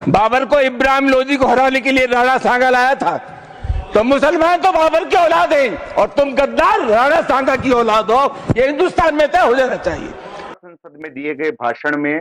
बाबर को इब्राहिम लोदी को हराने के लिए राणा सांगा लाया था। तो मुसलमान तो बाबर की औलाद हैं और तुम गद्दार राणा सांगा की औलाद हो। ये हिंदुस्तान में तय हो जाना चाहिए। संसद में दिए गए भाषण में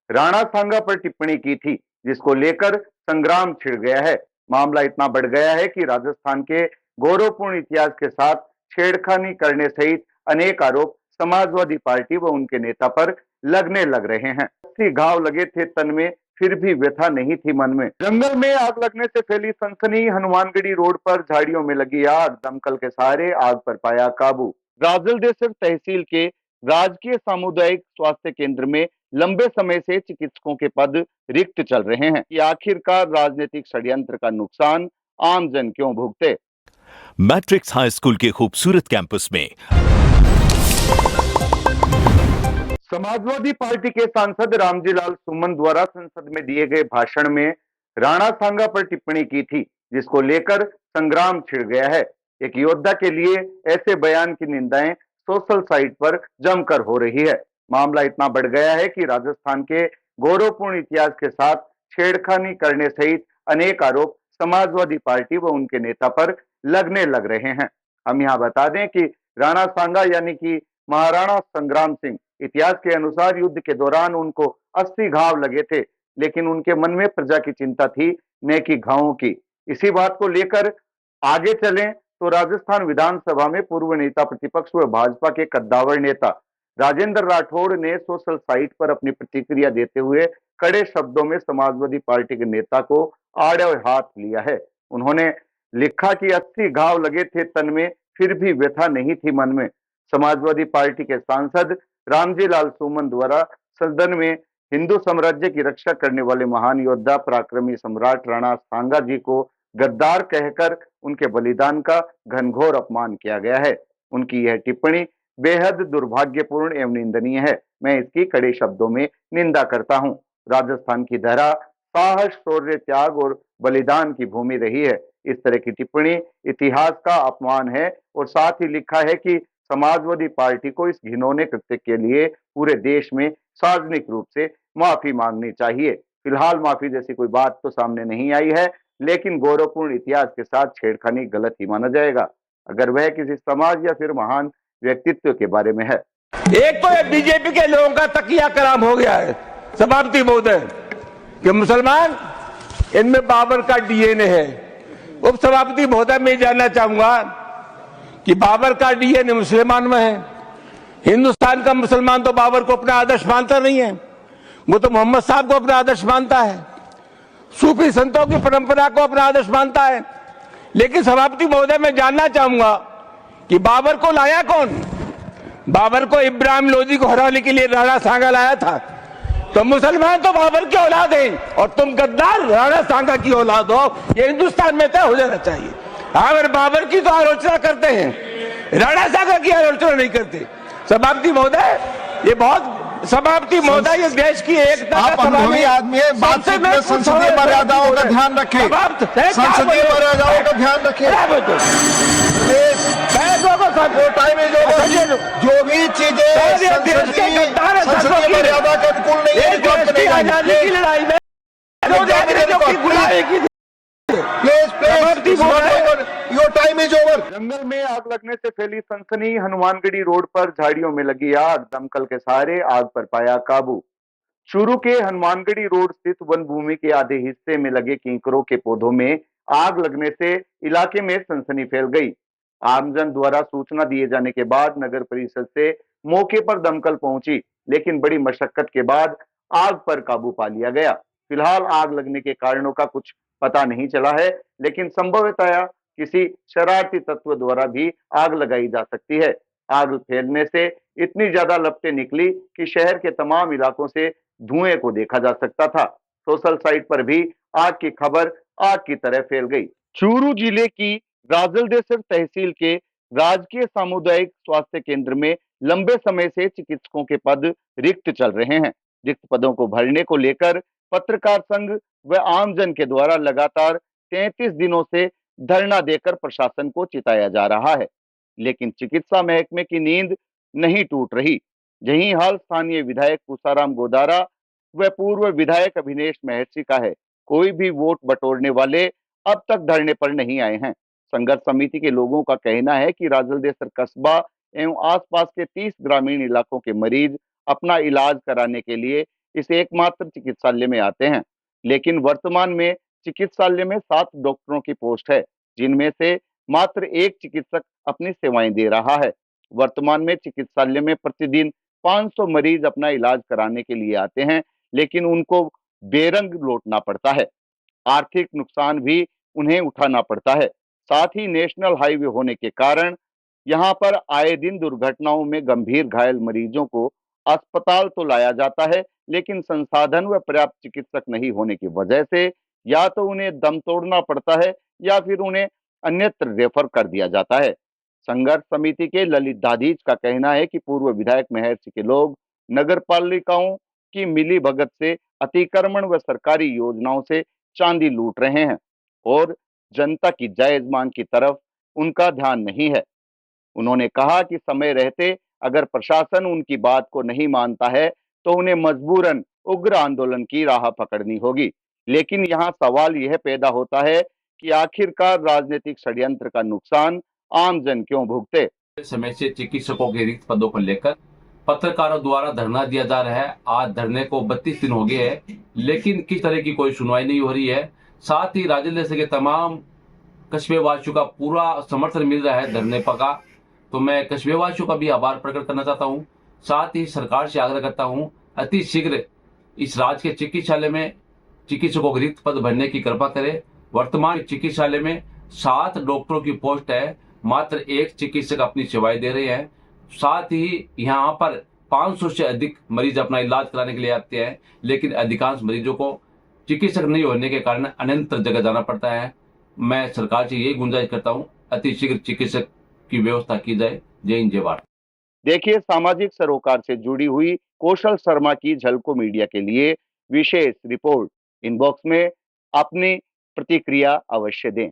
राणा सांगा पर टिप्पणी की थी, जिसको लेकर संग्राम छिड़ गया है। मामला इतना बढ़ गया है कि राजस्थान के गौरवपूर्ण इतिहास के साथ छेड़खानी करने सहित अनेक आरोप समाजवादी पार्टी व उनके नेता पर लगने लग रहे हैं। 80 घाव लगे थे तन में, फिर भी व्यथा नहीं थी मन में। जंगल में आग लगने से फैली सनसनी, हनुमानगढ़ी रोड पर झाड़ियों में लगी आग, दमकल के सहारे आग पर पाया काबू। राजलदेसर तहसील के राजकीय सामुदायिक स्वास्थ्य केंद्र में लंबे समय से चिकित्सकों के पद रिक्त चल रहे हैं कि आखिरकार राजनीतिक षड्यंत्र का नुकसान आमजन क्यों भुगते। मैट्रिक्स हाई स्कूल के खूबसूरत कैंपस में समाजवादी पार्टी के सांसद रामजी लाल सुमन द्वारा संसद में दिए गए भाषण में राणा सांगा पर टिप्पणी की थी, जिसको लेकर संग्राम छिड़ गया है। एक योद्धा के लिए ऐसे बयान की निंदाएं सोशल साइट पर जमकर हो रही है। मामला इतना बढ़ गया है कि राजस्थान के गौरवपूर्ण इतिहास के साथ छेड़खानी करने सहित अनेक आरोप समाजवादी पार्टी व उनके नेता पर लगने लग रहे हैं। हम यहाँ बता दें कि राणा सांगा यानी कि महाराणा संग्राम सिंह, इतिहास के अनुसार युद्ध के दौरान उनको 80 घाव लगे थे, लेकिन उनके मन में प्रजा की चिंता थी, न कि घावों की। इसी बात को लेकर आगे चलें तो राजस्थान विधानसभा में पूर्व नेता प्रतिपक्ष व भाजपा के कद्दावर नेता राजेंद्र राठौड़ ने सोशल साइट पर अपनी प्रतिक्रिया देते हुए कड़े शब्दों में समाजवादी पार्टी के नेता को आड़े हाथ लिया है। उन्होंने लिखा कि 80 घाव लगे थे तन में, फिर भी व्यथा नहीं थी मन में। समाजवादी पार्टी के सांसद रामजी लाल सुमन द्वारा सदन में हिंदू साम्राज्य की रक्षा करने वाले महान योद्धा पराक्रमी सम्राट राणा सांगा जी को गद्दार कहकर उनके बलिदान का घनघोर अपमान किया गया है। उनकी यह टिप्पणी बेहद दुर्भाग्यपूर्ण एवं निंदनीय है। मैं इसकी कड़े शब्दों में निंदा करता हूं। राजस्थान की धरा साहस, शौर्य, त्याग और बलिदान की भूमि रही है। इस तरह की टिप्पणी इतिहास का अपमान है और साथ ही लिखा है कि समाजवादी पार्टी को इस घिनौने कृत्य के लिए पूरे देश में सार्वजनिक रूप से माफी मांगनी चाहिए। फिलहाल माफी जैसी कोई बात तो सामने नहीं आई है, लेकिन गौरवपूर्ण इतिहास के साथ छेड़खानी गलत ही माना जाएगा अगर वह किसी समाज या फिर महान व्यक्तित्व के बारे में है। एक तो बीजेपी के लोगों का तकिया कलाम हो गया है सभापति महोदय कि मुसलमान इनमें बाबर का डीएनए है। उप सभापति महोदय मैं जानना चाहूंगा कि बाबर का डीएनए मुसलमान में है। हिंदुस्तान का मुसलमान तो बाबर को अपना आदर्श मानता नहीं है, वो तो मोहम्मद साहब को अपना आदर्श मानता है, सूफी संतों की परंपरा को अपना आदर्श मानता है। लेकिन सभापति महोदय मैं जानना चाहूंगा कि बाबर को लाया कौन? बाबर को इब्राहिम लोदी को हराने के लिए राणा सांगा लाया था। तो मुसलमान तो बाबर की औलाद हैं और तुम गद्दार राणा सांगा की औलाद हो। ये हिंदुस्तान में तय हो जाना चाहिए। अगर बाबर की तो आलोचना करते हैं, राणा सांगा की आलोचना नहीं करते। सभापति महोदय ये बहुत सभापति महोदय ये देश की एकता आप अनुभवी आदमी है, बातचीत में संसदीय मर्यादाओं का ध्यान रखें। संसदीय मर्यादाओं का ध्यान रखें। जो भी चीजें संसदीय मर्यादा के अनुकूल नहीं है, आजादी की लड़ाई में योर टाइम इज ओवर। जंगल में आग लगने से फैली सनसनी, हनुमानगढ़ी रोड पर झाड़ियों में लगी आग, दमकल के सहारे आग पर पाया काबू। चूरू के हनुमानगढ़ी रोड स्थित वन भूमि के आधे हिस्से में लगे किंकरों के पौधों में आग लगने से इलाके में सनसनी फैल गई। आमजन द्वारा सूचना दिए जाने के बाद नगर परिषद से मौके पर दमकल पहुंची, लेकिन बड़ी मशक्कत के बाद आग पर काबू पा लिया गया। फिलहाल आग लगने के कारणों का कुछ पता नहीं चला है, लेकिन संभवतः किसी शरारती तत्व द्वारा भी आग लगाई जा सकती है। आग फैलने से इतनी ज्यादा लपटें निकली कि शहर के तमाम इलाकों से धुएं को देखा जा सकता था। सोशल साइट पर भी आग की खबर आग की तरह फैल गई। चूरू जिले की राजलदेसर तहसील के राजकीय सामुदायिक स्वास्थ्य केंद्र में लंबे समय से चिकित्सकों के पद रिक्त चल रहे हैं। रिक्त पदों को भरने को लेकर पत्रकार संघ व आमजन के द्वारा लगातार 33 दिनों से धरना देकर प्रशासन को चिताया जा रहा है, लेकिन चिकित्सा महकमे की नींद नहीं टूट रही। यही हाल स्थानीय विधायक पूसाराम गोदारा व पूर्व विधायक अभिनेश महर्षि का है। कोई भी वोट बटोरने वाले अब तक धरने पर नहीं आए हैं। संघर्ष समिति के लोगों का कहना है कि राजलदेसर कस्बा एवं आसपास के 30 ग्रामीण इलाकों के मरीज अपना इलाज कराने के लिए इस एकमात्र चिकित्सालय में आते हैं, लेकिन वर्तमान में चिकित्सालय में 7 डॉक्टरों की पोस्ट है, जिनमें से मात्र एक चिकित्सक अपनी सेवाएं दे रहा है। वर्तमान में चिकित्सालय में प्रतिदिन 500 मरीज अपना इलाज कराने के लिए आते हैं, लेकिन उनको बेरंग लौटना पड़ता है। आर्थिक नुकसान भी उन्हें उठाना पड़ता है। साथ ही नेशनल हाईवे होने के कारण यहाँ पर आए दिन दुर्घटनाओं में गंभीर घायल मरीजों को अस्पताल तो लाया जाता है, लेकिन संसाधन व पर्याप्त चिकित्सक नहीं होने की वजह से या तो उन्हें दम तोड़ना पड़ता है या फिर उन्हें अन्यत्र रेफर कर दिया जाता है। संघर्ष समिति के ललित दाधीच का कहना है कि पूर्व विधायक महर्षि के लोग नगर पालिकाओं की मिली भगत से अतिक्रमण व सरकारी योजनाओं से चांदी लूट रहे हैं और जनता की जायज मांग की तरफ उनका ध्यान नहीं है। उन्होंने कहा कि समय रहते अगर प्रशासन उनकी बात को नहीं मानता है तो उन्हें मजबूरन उग्र आंदोलन की राह पकड़नी होगी। लेकिन यहाँ सवाल यह पैदा होता है कि आखिरकार राजनीतिक षड्यंत्र का नुकसान आम जन क्यों भुगते। समय से चिकित्सकों के रिक्त पदों को लेकर पत्रकारों द्वारा धरना दिया जा रहा है। आज धरने को 32 दिन हो गए हैं, लेकिन किस तरह की कोई सुनवाई नहीं हो रही है। साथ ही राजलदेसर के तमाम कस्बेवासियों का पूरा समर्थन मिल रहा है धरने का, तो मैं कस्बेवासियों का भी आभार प्रकट करना चाहता हूं। साथ ही सरकार से आग्रह करता हूं अति शीघ्र इस राज्य के चिकित्सालय में चिकित्सकों के रिक्त पद भरने की कृपा करें। वर्तमान चिकित्सालय में 7 डॉक्टरों की पोस्ट है, मात्र एक चिकित्सक अपनी सेवाएं दे रहे हैं। साथ ही यहाँ पर 500 से अधिक मरीज अपना इलाज कराने के लिए आते हैं, लेकिन अधिकांश मरीजों को चिकित्सक नहीं होने के कारण अन्यत्र जगह जाना पड़ता है। मैं सरकार से यही गुंजाइश करता हूँ अति शीघ्र चिकित्सक की व्यवस्था की जाए। जय हिंद, जय भारत। देखिए सामाजिक सरोकार से जुड़ी हुई कौशल शर्मा की झलको मीडिया के लिए विशेष रिपोर्ट। इनबॉक्स में अपनी प्रतिक्रिया अवश्य दें।